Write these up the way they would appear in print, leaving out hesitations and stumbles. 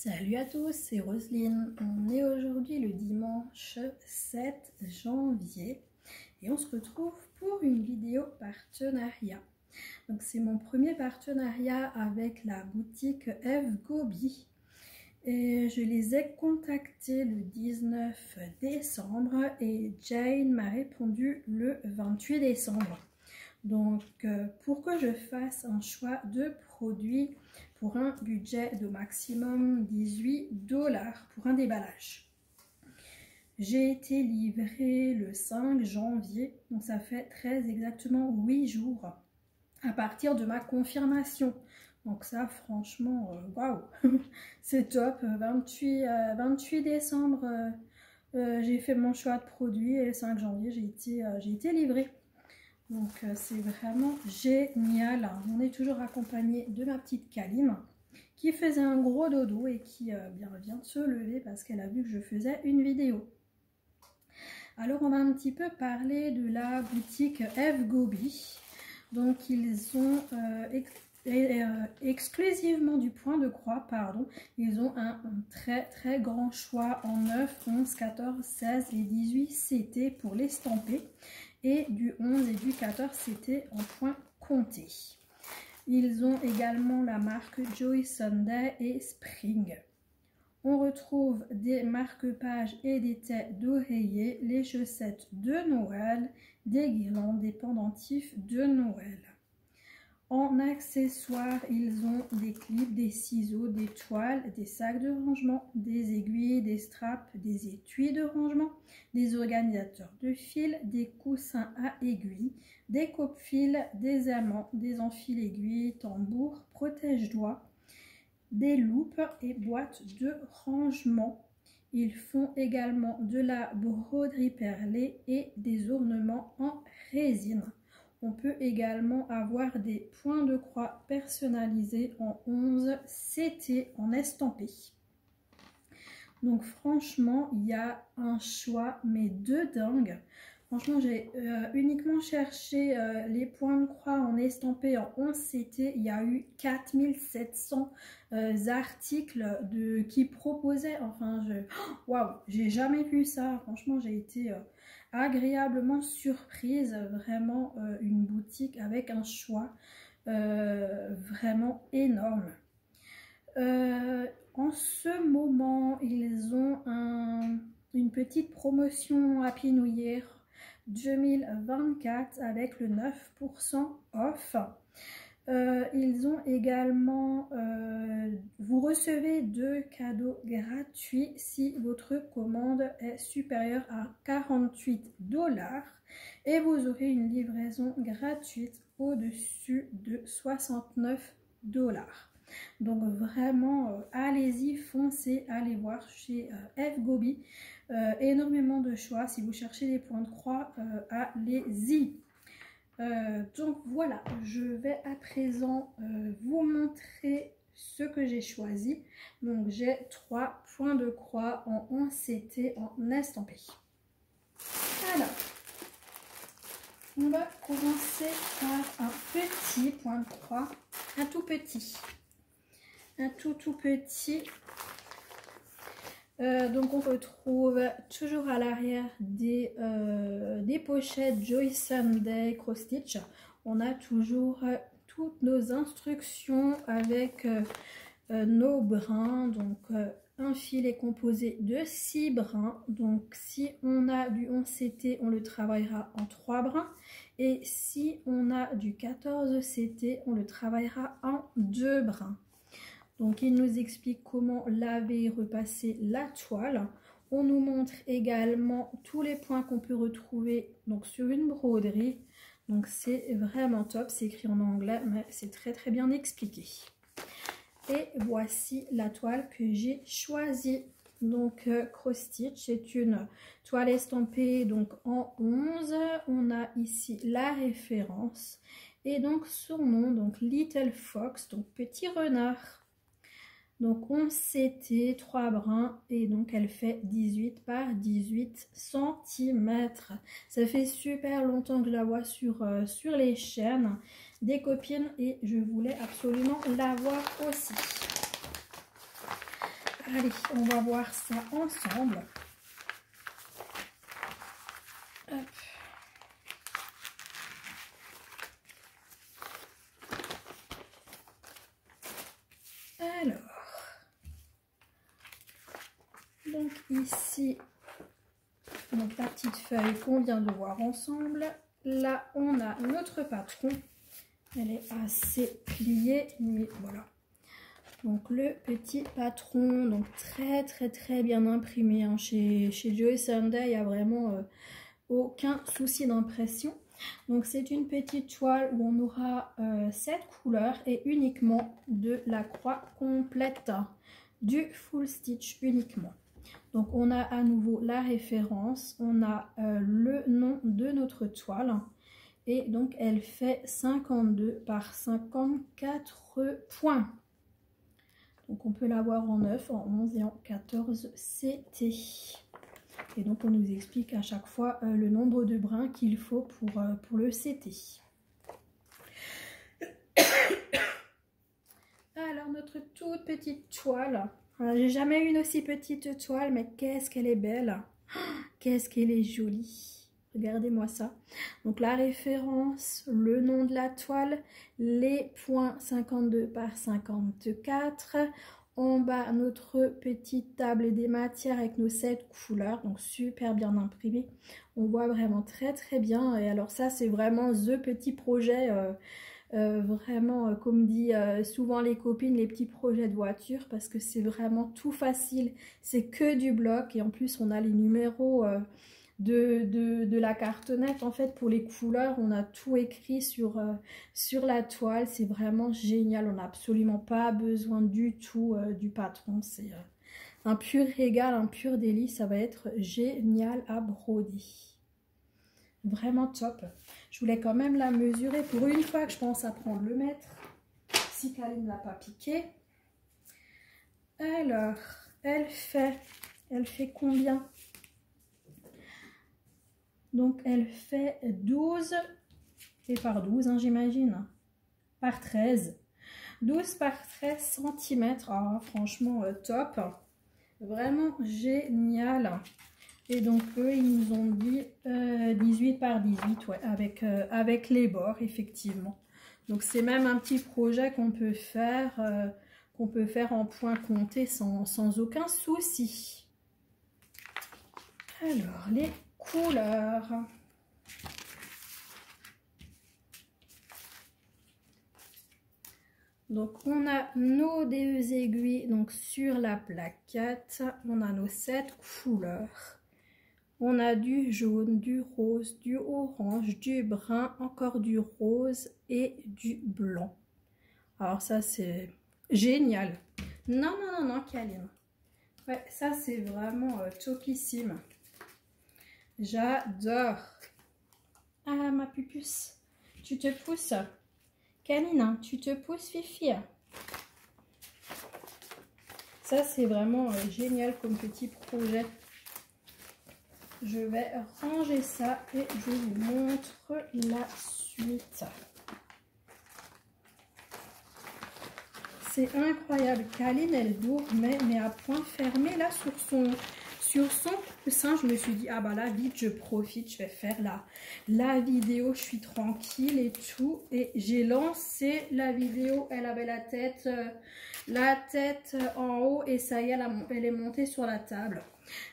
Salut à tous, c'est Roselyne. On est aujourd'hui le dimanche 7 janvier et on se retrouve pour une vidéo partenariat. Donc c'est mon premier partenariat avec la boutique F-Gobi et je les ai contactés le 19 décembre et Jane m'a répondu le 28 décembre. Donc pour que je fasse un choix de produits pour un budget de maximum $18 pour un déballage. J'ai été livrée le 5 janvier, donc ça fait très exactement 8 jours à partir de ma confirmation. Donc ça franchement, waouh, c'est top. 28 décembre, j'ai fait mon choix de produit et le 5 janvier, j'ai été livrée. Donc c'est vraiment génial. On est toujours accompagné de ma petite Kaline qui faisait un gros dodo et qui vient de se lever parce qu'elle a vu que je faisais une vidéo. Alors on va un petit peu parler de la boutique F-Gobi. Donc ils ont exclusivement du point de croix, ils ont un très grand choix en 9, 11, 14, 16 et 18 CT pour l'estamper. Et du 11 et du 14 c'était en point compté. Ils ont également la marque Joy Sunday et Spring. On retrouve des marque-pages et des têtes d'oreiller, les chaussettes de Noël, des guirlandes, des pendentifs de Noël. En accessoires, ils ont des clips, des ciseaux, des toiles, des sacs de rangement, des aiguilles, des straps, des étuis de rangement, des organisateurs de fil, des coussins à aiguilles, des coupe-fils, des aimants, des enfils-aiguilles, tambours, protège-doigts, des loupes et boîtes de rangement. Ils font également de la broderie perlée et des ornements en résine. On peut également avoir des points de croix personnalisés en 11 CT en estampé. Donc franchement, il y a un choix mais de dingue. Franchement, j'ai uniquement cherché les points de croix en estampé en 11 CT. Il y a eu 4700 articles qui proposaient. Enfin, waouh, j'ai jamais vu ça. Franchement, j'ai été agréablement surprise. Vraiment une boutique avec un choix vraiment énorme. En ce moment, ils ont une petite promotion Happy New Year 2024 avec le 9% off. Ils ont également, vous recevez 2 cadeaux gratuits si votre commande est supérieure à $48 et vous aurez une livraison gratuite au-dessus de $69. Donc vraiment, allez-y, foncez, allez voir chez F-Gobi. Énormément de choix. Si vous cherchez des points de croix, allez-y. Donc voilà, je vais à présent vous montrer ce que j'ai choisi. Donc j'ai 3 points de croix en 11 CT en estampé. Alors, on va commencer par un petit point de croix, un tout petit. Un tout petit. Donc on retrouve toujours à l'arrière des pochettes Joy Sunday Cross Stitch. On a toujours toutes nos instructions avec nos brins. Donc un fil est composé de 6 brins. Donc si on a du 11 CT, on le travaillera en 3 brins. Et si on a du 14 CT, on le travaillera en 2 brins. Donc il nous explique comment laver et repasser la toile. On nous montre également tous les points qu'on peut retrouver donc sur une broderie. Donc c'est vraiment top, c'est écrit en anglais mais c'est très bien expliqué. Et voici la toile que j'ai choisie. Donc Cross Stitch, c'est une toile estampée donc en 11. On a ici la référence et donc son nom, donc Little Fox, donc petit renard. Donc 11 CT, 3 brins et donc elle fait 18 par 18 cm. Ça fait super longtemps que je la vois sur les chaînes des copines et je voulais absolument la voir aussi. Allez, on va voir ça ensemble. Hop. Alors, donc ici, donc la petite feuille qu'on vient de voir ensemble. Là, on a notre patron. Elle est assez pliée, mais voilà. Donc le petit patron, donc très bien imprimé. Hein. Chez Joy Sunday, il n'y a vraiment aucun souci d'impression. Donc c'est une petite toile où on aura 7 couleurs et uniquement de la croix complète, du full stitch uniquement. Donc on a à nouveau la référence, on a le nom de notre toile et donc elle fait 52 par 54 points. Donc on peut l'avoir en 9, en 11 et en 14 CT. Et donc on nous explique à chaque fois le nombre de brins qu'il faut pour le CT. Alors notre toute petite toile. J'ai jamais eu une aussi petite toile, mais qu'est-ce qu'elle est belle. Qu'est-ce qu'elle est jolie. Regardez-moi ça. Donc la référence, le nom de la toile, les points 52 par 54. En bas, notre petite table des matières avec nos 7 couleurs. Donc super bien imprimé. On voit vraiment très bien. Et alors ça, c'est vraiment the petit projet. Vraiment, comme dit souvent les copines, les petits projets de voiture. Parce que c'est vraiment tout facile. C'est que du bloc. Et en plus, on a les numéros... de la cartonnette. En fait, pour les couleurs, on a tout écrit sur la toile. C'est vraiment génial. On n'a absolument pas besoin du tout du patron. C'est un pur régal, un pur délice. Ça va être génial à broder. Vraiment top. Je voulais quand même la mesurer pour une fois que je pense apprendre le mètre. Si Kaline ne l'a pas piqué. Alors, elle fait combien ? Donc, elle fait 12, et par 12, hein, j'imagine, par 13. 12 par 13 cm. Ah, franchement, top. Vraiment génial. Et donc, eux, ils nous ont dit 18 par 18, ouais, avec les bords, effectivement. Donc, c'est même un petit projet qu'on peut faire en point compté sans aucun souci. Alors, les couleurs. Donc on a nos deux aiguilles donc sur la plaquette, on a nos 7 couleurs. On a du jaune, du rose, du orange, du brun, encore du rose et du blanc. Alors ça c'est génial. Non, Kaline. Ouais, ça c'est vraiment topissime. J'adore. Ah, ma pupuce, tu te pousses. Kaline, tu te pousses, Fifi. Ça, c'est vraiment génial comme petit projet. Je vais ranger ça et je vous montre la suite. C'est incroyable. Kaline, elle dormait, mais à point fermé, là, sur son coussin. Je me suis dit, ah bah là, vite, je profite, je vais faire la vidéo, je suis tranquille et tout. Et j'ai lancé la vidéo, elle avait la tête en haut et ça y est, elle est montée sur la table.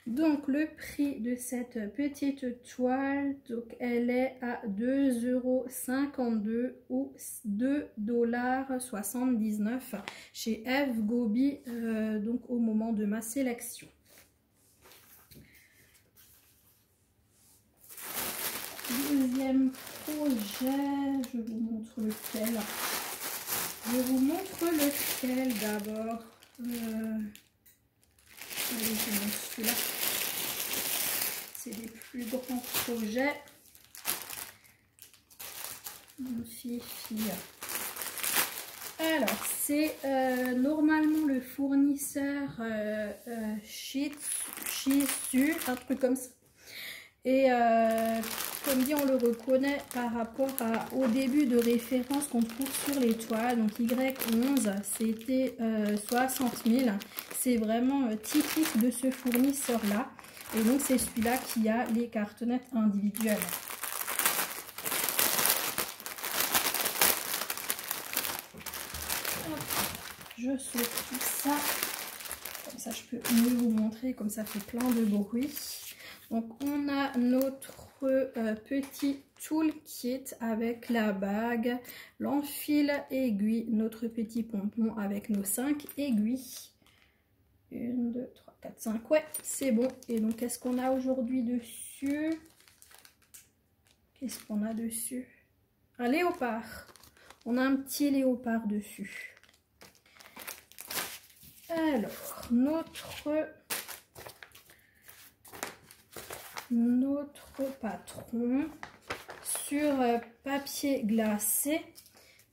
Donc, le prix de cette petite toile, donc elle est à 2,52 € ou 2,79 $ chez Eve Gobi, donc au moment de ma sélection. Deuxième projet, je vous montre lequel. D'abord. Allez, je montre celui-là. C'est des plus grands projets. Fifi. Alors, c'est normalement le fournisseur Shih Tzu, un truc comme ça. Et comme dit, on le reconnaît par rapport au début de référence qu'on trouve sur les toiles. Donc Y11, c'était 60 000. C'est vraiment typique de ce fournisseur-là. Et donc c'est celui-là qui a les cartonnettes individuelles. Je saute tout ça. Comme ça, je peux mieux vous montrer, comme ça fait plein de bruit. Donc, on a notre petit toolkit avec la bague, l'enfil aiguille, notre petit pompon avec nos 5 aiguilles. 1, 2, 3, 4, 5. Ouais, c'est bon. Et donc, qu'est-ce qu'on a aujourd'hui dessus? Qu'est-ce qu'on a dessus? Un léopard. On a un petit léopard dessus. Alors, notre patron sur papier glacé.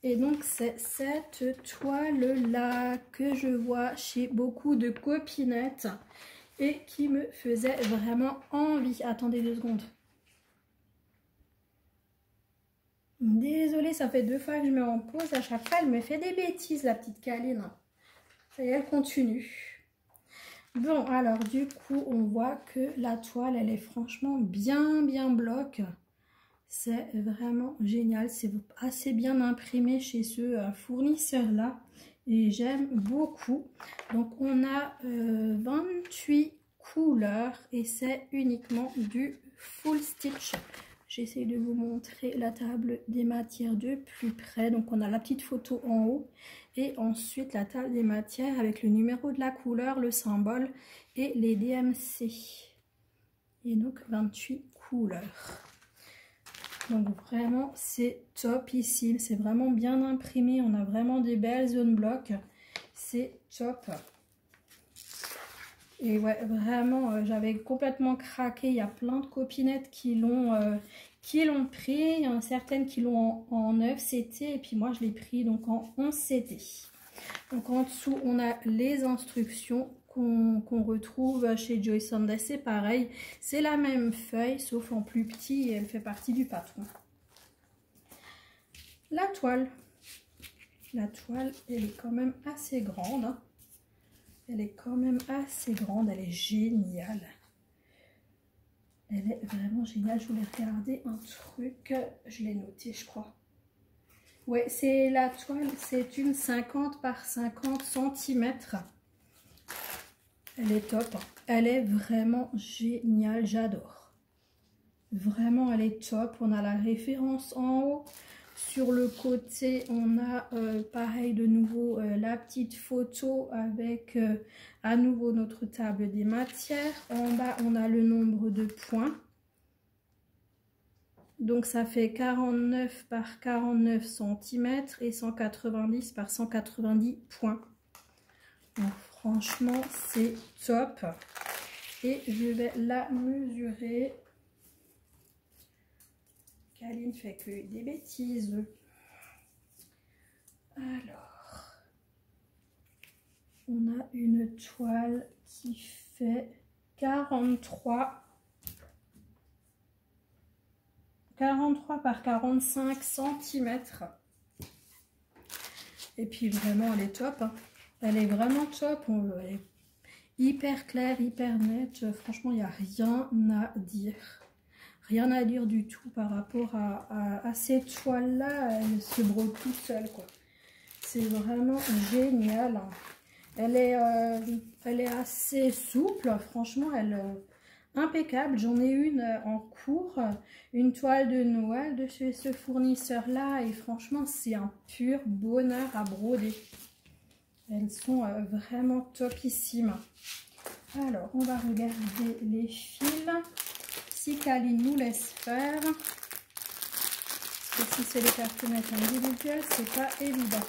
Et donc, c'est cette toile-là que je vois chez beaucoup de copinettes et qui me faisait vraiment envie. Attendez 2 secondes. Désolée, ça fait 2 fois que je mets en pause. À chaque fois, elle me fait des bêtises, la petite Kaline. Et elle continue. Bon, alors du coup, on voit que la toile, elle est franchement bien bloc. C'est vraiment génial. C'est assez bien imprimé chez ce fournisseur-là. Et j'aime beaucoup. Donc, on a 28 couleurs et c'est uniquement du full stitch. J'essaie de vous montrer la table des matières de plus près. Donc, on a la petite photo en haut. Et ensuite, la table des matières avec le numéro de la couleur, le symbole et les DMC. Et donc, 28 couleurs. Donc, vraiment, c'est top ici. C'est vraiment bien imprimé. On a vraiment des belles zones blocs. C'est top. Et ouais, vraiment, j'avais complètement craqué. Il y a plein de copinettes qui l'ont pris. Il y en a certaines qui l'ont en 9 CT. Et puis moi, je l'ai pris donc en 11 CT. Donc en dessous, on a les instructions qu'on retrouve chez Joy Sunday. C'est pareil. C'est la même feuille, sauf en plus petit. Et elle fait partie du patron. La toile. La toile, elle est quand même assez grande. Hein. Elle est quand même assez grande, elle est géniale. Elle est vraiment géniale. Je voulais regarder un truc, je l'ai noté je crois. Ouais, c'est la toile, c'est une 50 par 50 cm. Elle est top, elle est vraiment géniale, j'adore. Vraiment, elle est top. On a la référence en haut. Sur le côté, on a pareil de nouveau la petite photo avec à nouveau notre table des matières. En bas, on a le nombre de points. Donc ça fait 49 par 49 cm et 190 par 190 points. Donc franchement, c'est top. Et je vais la mesurer. Kaline fait que des bêtises. Alors, on a une toile qui fait 43 par 45 cm. Et puis vraiment, elle est top. Hein. Elle est vraiment top. Elle est hyper claire, hyper nette. Franchement, il n'y a rien à dire. Rien à dire du tout par rapport à ces toiles-là. Elle se brode toute seule, quoi. C'est vraiment génial. Elle est assez souple. Franchement, elle est impeccable. J'en ai une en cours. Une toile de Noël de chez ce fournisseur-là. Et franchement, c'est un pur bonheur à broder. Elles sont vraiment topissimes. Alors, on va regarder les fils. Si Kaline nous laisse faire, et si c'est les cartonnettes individuelles, c'est pas évident.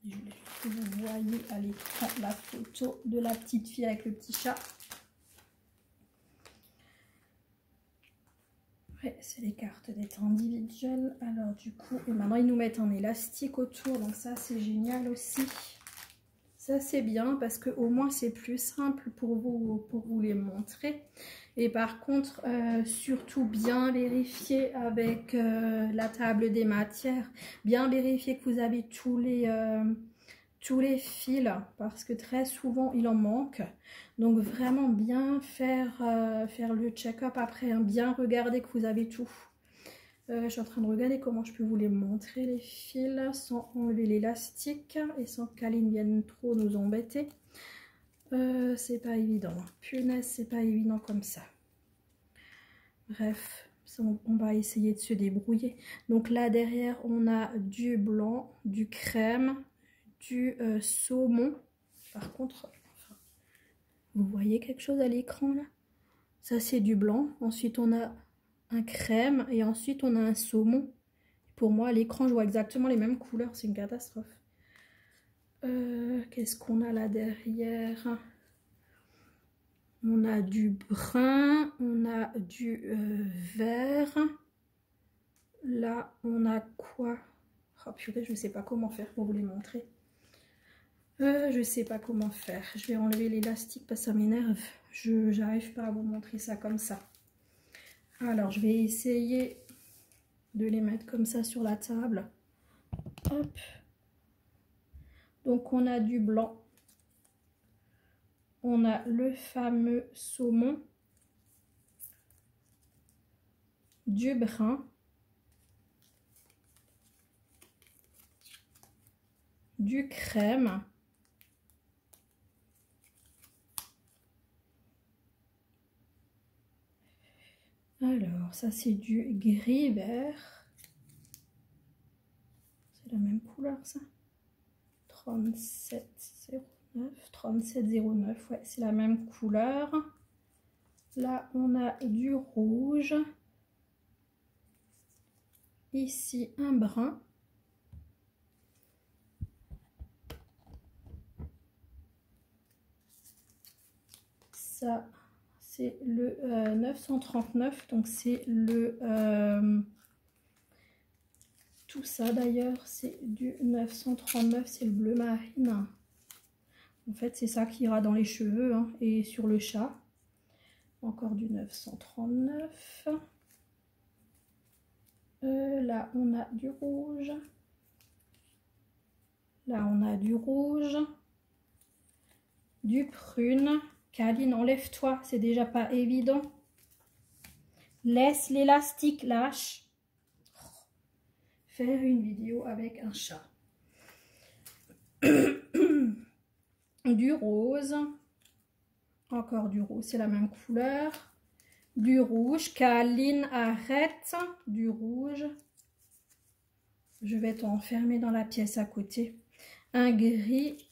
Je voulais juste que vous voyez à l'écran la photo de la petite fille avec le petit chat. Ouais, c'est les cartonnettes individuelles. Alors du coup, et maintenant ils nous mettent un élastique autour, donc ça c'est génial aussi. Ça c'est bien parce que au moins c'est plus simple pour vous les montrer. Et par contre, surtout bien vérifier avec la table des matières, bien vérifier que vous avez tous les fils parce que très souvent il en manque. Donc vraiment bien faire le check-up après, hein, bien regarder que vous avez tout. Je suis en train de regarder comment je peux vous les montrer les fils sans enlever l'élastique et sans qu'Aline vienne trop nous embêter. C'est pas évident, punaise, c'est pas évident comme ça. Bref, on va essayer de se débrouiller. Donc là derrière on a du blanc, du crème, du saumon. Par contre, vous voyez quelque chose à l'écran là? Ça c'est du blanc, ensuite on a un crème et ensuite on a un saumon. Pour moi à l'écran je vois exactement les mêmes couleurs, c'est une catastrophe. Qu'est-ce qu'on a là derrière? On a du brun, on a du vert. Là on a quoi? Oh purée, je ne sais pas comment faire pour vous les montrer. Je sais pas comment faire. Je vais enlever l'élastique parce que ça m'énerve. J'arrive pas à vous montrer ça comme ça. Alors je vais essayer de les mettre comme ça sur la table. Hop. Donc on a du blanc. On a le fameux saumon. Du brun. Du crème. Alors, ça c'est du gris vert. C'est la même couleur ça. 3709, 3709, ouais, c'est la même couleur. Là, on a du rouge. Ici, un brun. Ça, c'est le 939, donc c'est le... tout ça d'ailleurs, c'est du 939, c'est le bleu marine. En fait, c'est ça qui ira dans les cheveux hein, et sur le chat. Encore du 939. Là, on a du rouge. Là, on a du rouge. Du prune. Kaline, enlève-toi, c'est déjà pas évident. Laisse l'élastique, lâche. Faire une vidéo avec un chat. Du rose. Encore du rose, c'est la même couleur. Du rouge. Kaline, arrête. Du rouge. Je vais t'enfermer dans la pièce à côté. Un gris.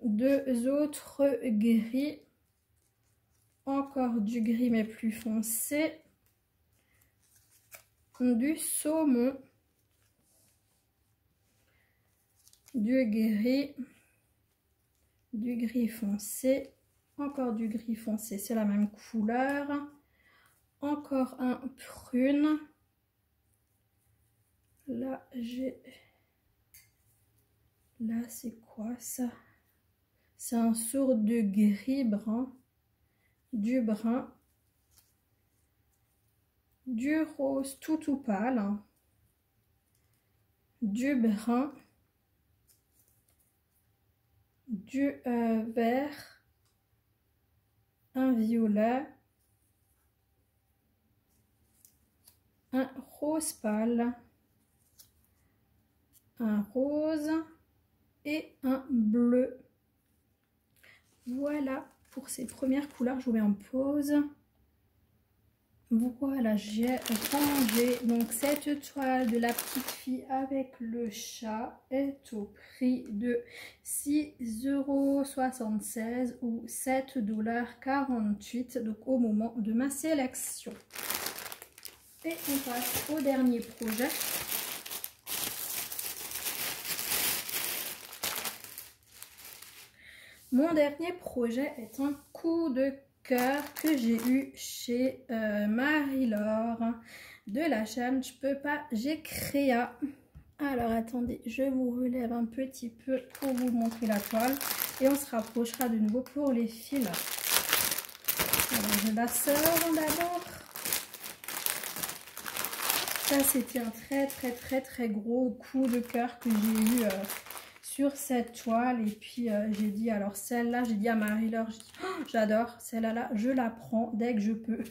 Deux autres gris. Encore du gris mais plus foncé. Du saumon. Du gris foncé. Encore du gris foncé, c'est la même couleur. Encore un prune. Là, j'ai... Là, c'est quoi ça? C'est un sort de gris brun. Du brun. Du rose tout pâle. Du brun. Du vert. Un violet. Un rose pâle. Un rose. Et un bleu. Voilà pour ces premières couleurs. Je vous mets en pause. Voilà, j'ai rangé. Donc cette toile de la petite fille avec le chat est au prix de 6,76 € ou 7,48 $, donc au moment de ma sélection. Et on passe au dernier projet. Mon dernier projet est un coup de cœur que j'ai eu chez Marie-Laure de la chaîne Je peux pas, j'ai créa. Alors attendez, je vous relève un petit peu pour vous montrer la toile et on se rapprochera de nouveau pour les fils. Alors je la sors d'abord. Ça c'était un très gros coup de cœur que j'ai eu sur cette toile. Et puis j'ai dit, alors celle-là, j'ai dit à Marie-Laure, oh, j'adore celle-là, je la prends dès que je peux.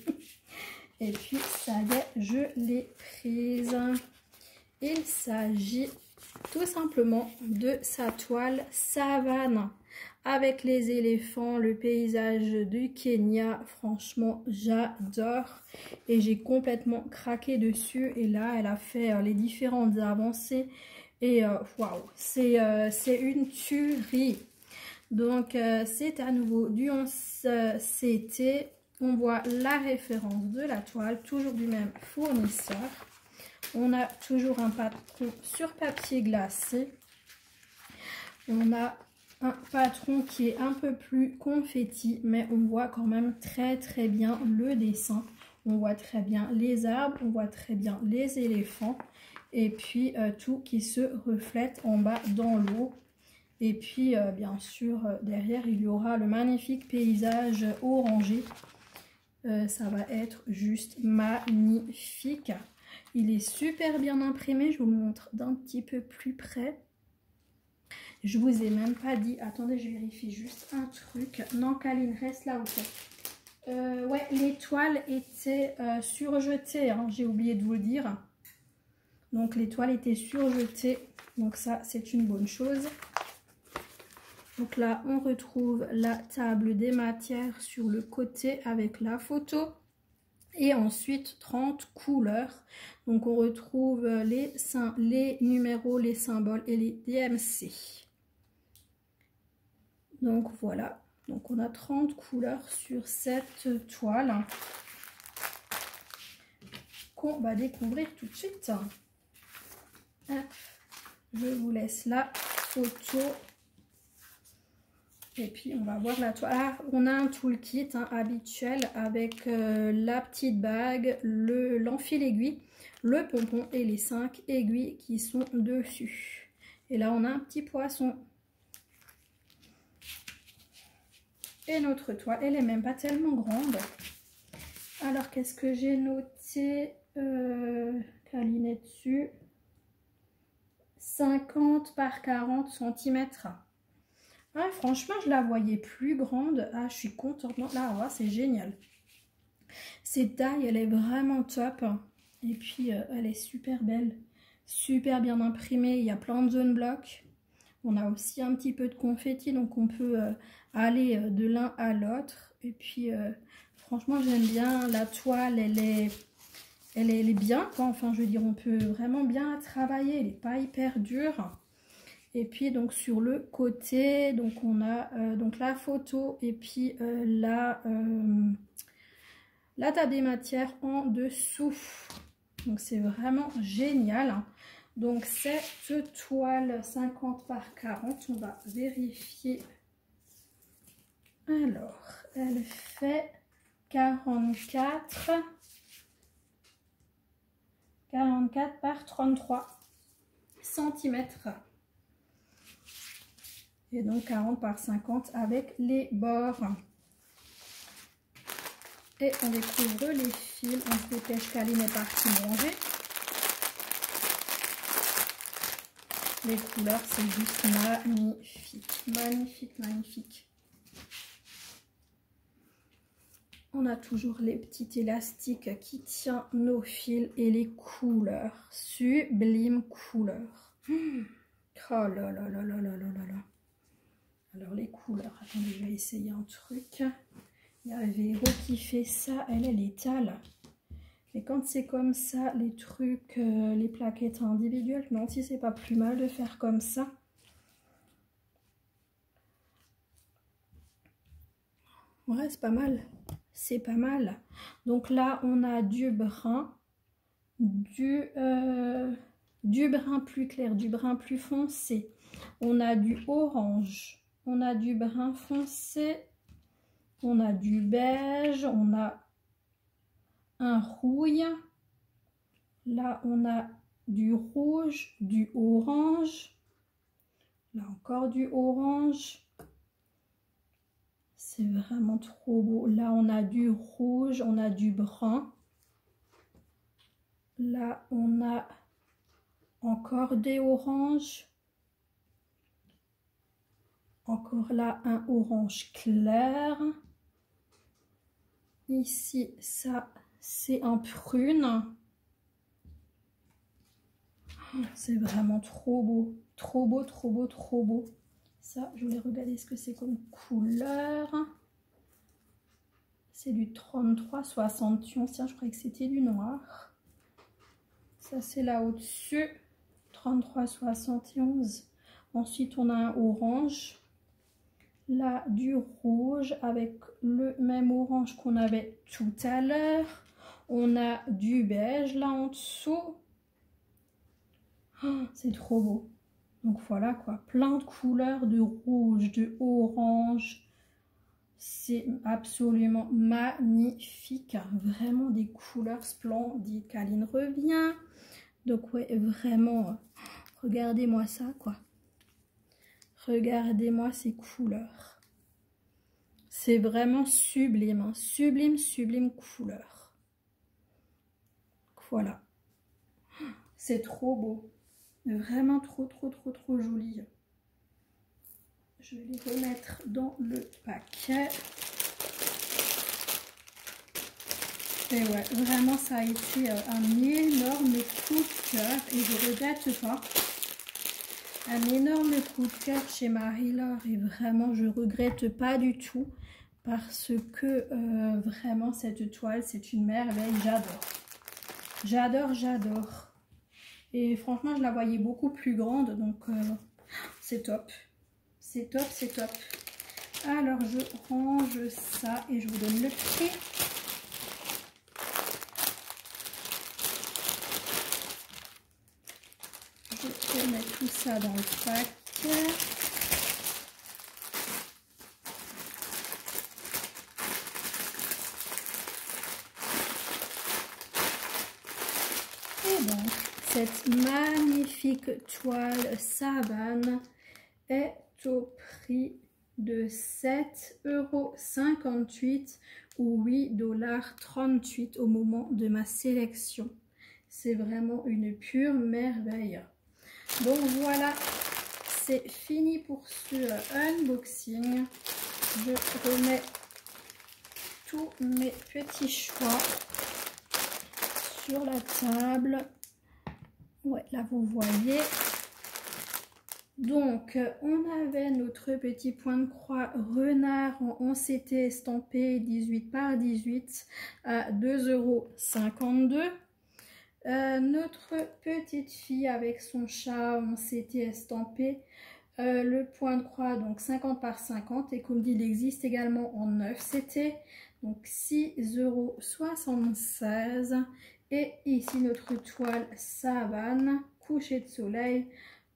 Et puis ça y est, je l'ai prise. Il s'agit tout simplement de sa toile savane avec les éléphants, le paysage du Kenya. Franchement, j'adore et j'ai complètement craqué dessus. Et là, elle a fait les différentes avancées et waouh, c'est une tuerie. Donc, c'est à nouveau du 11 CT. On voit la référence de la toile, toujours du même fournisseur. On a toujours un patron sur papier glacé. On a un patron qui est un peu plus confetti, mais on voit quand même très bien le dessin. On voit très bien les arbres, on voit très bien les éléphants. Et puis tout qui se reflète en bas dans l'eau. Et puis bien sûr derrière il y aura le magnifique paysage orangé. Ça va être juste magnifique. Il est super bien imprimé, je vous le montre d'un petit peu plus près. Je vous ai même pas dit, attendez je vérifie juste un truc. Non Kaline, reste là ok. Ouais, les toiles étaient surjetées, hein, j'ai oublié de vous le dire. Donc les toiles étaient surjetées, donc ça c'est une bonne chose. Donc là on retrouve la table des matières sur le côté avec la photo. Et ensuite 30 couleurs. Donc on retrouve les numéros, les symboles et les DMC. Donc voilà. Donc on a 30 couleurs sur cette toile qu'on va découvrir tout de suite. Je vous laisse la photo. Et puis on va voir la toile. Ah, on a un toolkit hein, habituel avec la petite bague, l'enfil aiguille, le pompon et les 5 aiguilles qui sont dessus. Et là on a un petit poisson. Et notre toile, elle est même pas tellement grande. Alors qu'est-ce que j'ai noté Kaline est dessus. 50 par 40 cm. Ah, franchement, je la voyais plus grande. Ah, je suis contente. Non, là, oh, c'est génial. Cette taille, elle est vraiment top. Et puis, elle est super belle. Super bien imprimée. Il y a plein de zones blocs. On a aussi un petit peu de confetti. Donc, on peut aller de l'un à l'autre. Et puis, franchement, j'aime bien. La toile, elle est bien, quoi. Enfin, je veux dire, on peut vraiment bien la travailler. Elle n'est pas hyper dure. Et puis donc sur le côté, donc on a donc la photo et puis la table des matières en dessous. Donc c'est vraiment génial. Donc cette toile 50 par 40, on va vérifier. Alors, elle fait 44 par 33 cm. Et donc 40 par 50 avec les bords. Et on découvre les fils. On se dépêche, Kaline est partie manger. Les couleurs, c'est juste magnifique. Magnifique, magnifique. On a toujours les petits élastiques qui tiennent nos fils et les couleurs. Sublime couleurs. Oh là là là là là là là là. Alors les couleurs, attendez, je vais essayer un truc. Il y a Véro qui fait ça, elle étale. Et quand c'est comme ça, les trucs, les plaquettes individuelles, non, si c'est pas plus mal de faire comme ça. Ouais, c'est pas mal. C'est pas mal. Donc là, on a du brun, du brun plus clair, du brun plus foncé. On a du orange. On a du brun foncé, on a du beige, on a un rouille. Là, on a du rouge, du orange. Là encore du orange. C'est vraiment trop beau. Là, on a du rouge, on a du brun. Là, on a encore des oranges. Encore là, un orange clair. Ici, ça, c'est un prune. C'est vraiment trop beau. Trop beau, trop beau, trop beau. Ça, je voulais regarder ce que c'est comme couleur. C'est du 33,71. Tiens, je croyais que c'était du noir. Ça, c'est là au-dessus. 33,71. Ensuite, on a un orange. Là, du rouge avec le même orange qu'on avait tout à l'heure. On a du beige là en dessous. Oh, c'est trop beau. Donc voilà quoi, plein de couleurs de rouge, de orange. C'est absolument magnifique. Vraiment des couleurs splendides. Caline revient. Donc ouais, vraiment, regardez-moi ça quoi. Regardez-moi ces couleurs. C'est vraiment sublime, hein. Sublime, sublime couleur. Voilà. C'est trop beau. Vraiment trop, trop, trop, trop joli. Je vais les remettre dans le paquet. Et ouais, vraiment, ça a été un énorme coup de cœur. Et je regrette pas. Un énorme coup de cœur chez Marie-Laure. Et vraiment, je regrette pas du tout. Parce que vraiment, cette toile, c'est une merveille. J'adore. J'adore, j'adore. Et franchement, je la voyais beaucoup plus grande. Donc, c'est top. C'est top, c'est top. Alors, je range ça et je vous donne le prix. Je vais mettre tout ça dans le paquet. Et donc, cette magnifique toile Savane est au prix de 7,58 € ou 8,38 $ au moment de ma sélection. C'est vraiment une pure merveille. Donc voilà, c'est fini pour ce unboxing. Je remets tous mes petits choix sur la table. Ouais, là vous voyez. Donc, on avait notre petit point de croix renard en 11CT estampé 18 par 18 à 2,52 €. Notre petite fille avec son chat en CT estampé, le point de croix donc 50 par 50 et comme dit il existe également en 9CT, donc 6,76 € et ici notre toile Savane coucher de soleil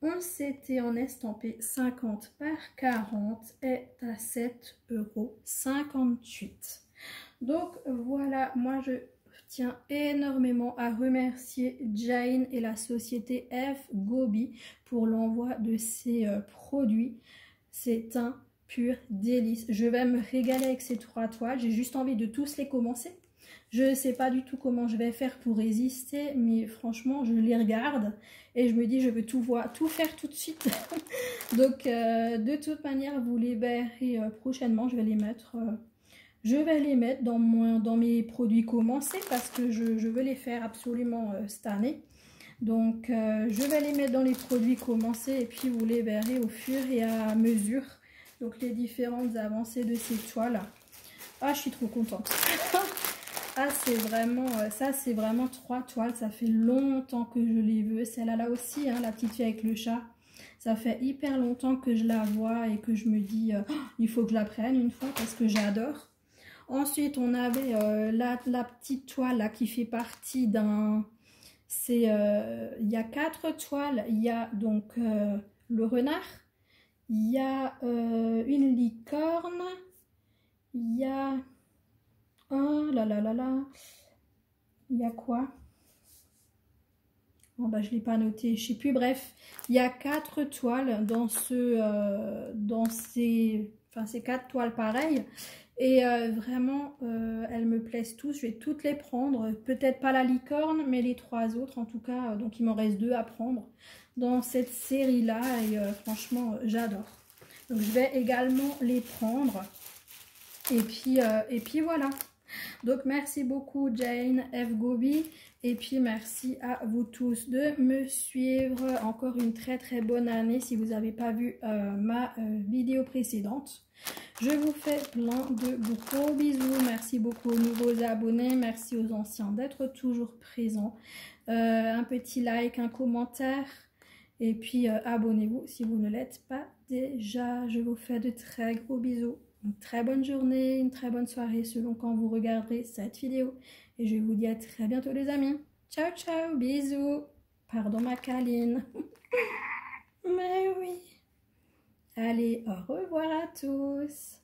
11CT en estampé 50 par 40 est à 7,58 €. Donc voilà, moi je tiens énormément à remercier Jane et la société F Gobi pour l'envoi de ces produits. C'est un pur délice. Je vais me régaler avec ces 3 toiles. J'ai juste envie de tous les commencer. Je ne sais pas du tout comment je vais faire pour résister, mais franchement, je les regarde et je me dis je veux tout faire tout de suite. Donc, de toute manière, vous les verrez prochainement. Je vais les mettre dans mes produits commencés parce que je veux les faire absolument cette année. Donc, je vais les mettre dans les produits commencés et puis vous les verrez au fur et à mesure. Donc, les différentes avancées de ces toiles. Ah, je suis trop contente. Ah, c'est vraiment, ça c'est vraiment 3 toiles, ça fait longtemps que je les veux. Celle-là là aussi, hein, la petite fille avec le chat, ça fait hyper longtemps que je la vois et que je me dis, il faut que je la prenne une fois parce que j'adore. Ensuite, on avait la petite toile là qui fait partie d'un... il y a 4 toiles, il y a donc le renard, il y a une licorne, il y a... Oh là là là là. Il y a quoi? Bon, bah, je ne l'ai pas noté, je sais plus. Bref, il y a 4 toiles dans ces 4 toiles pareilles. Et vraiment, elles me plaisent tous. Je vais toutes les prendre. Peut-être pas la licorne, mais les 3 autres en tout cas. Donc il m'en reste 2 à prendre dans cette série-là. Et franchement, j'adore. Donc je vais également les prendre. Et puis voilà. Donc merci beaucoup Jane F. Gobi. Et puis merci à vous tous de me suivre. Encore une très très bonne année si vous n'avez pas vu ma vidéo précédente. Je vous fais plein de gros bisous. Merci beaucoup aux nouveaux abonnés. Merci aux anciens d'être toujours présents. Un petit like, un commentaire. Et puis abonnez-vous si vous ne l'êtes pas déjà. Je vous fais de très gros bisous. Une très bonne journée, une très bonne soirée selon quand vous regarderez cette vidéo. Et je vous dis à très bientôt les amis. Ciao ciao, bisous. Pardon ma câline. Mais oui. Allez, au revoir à tous.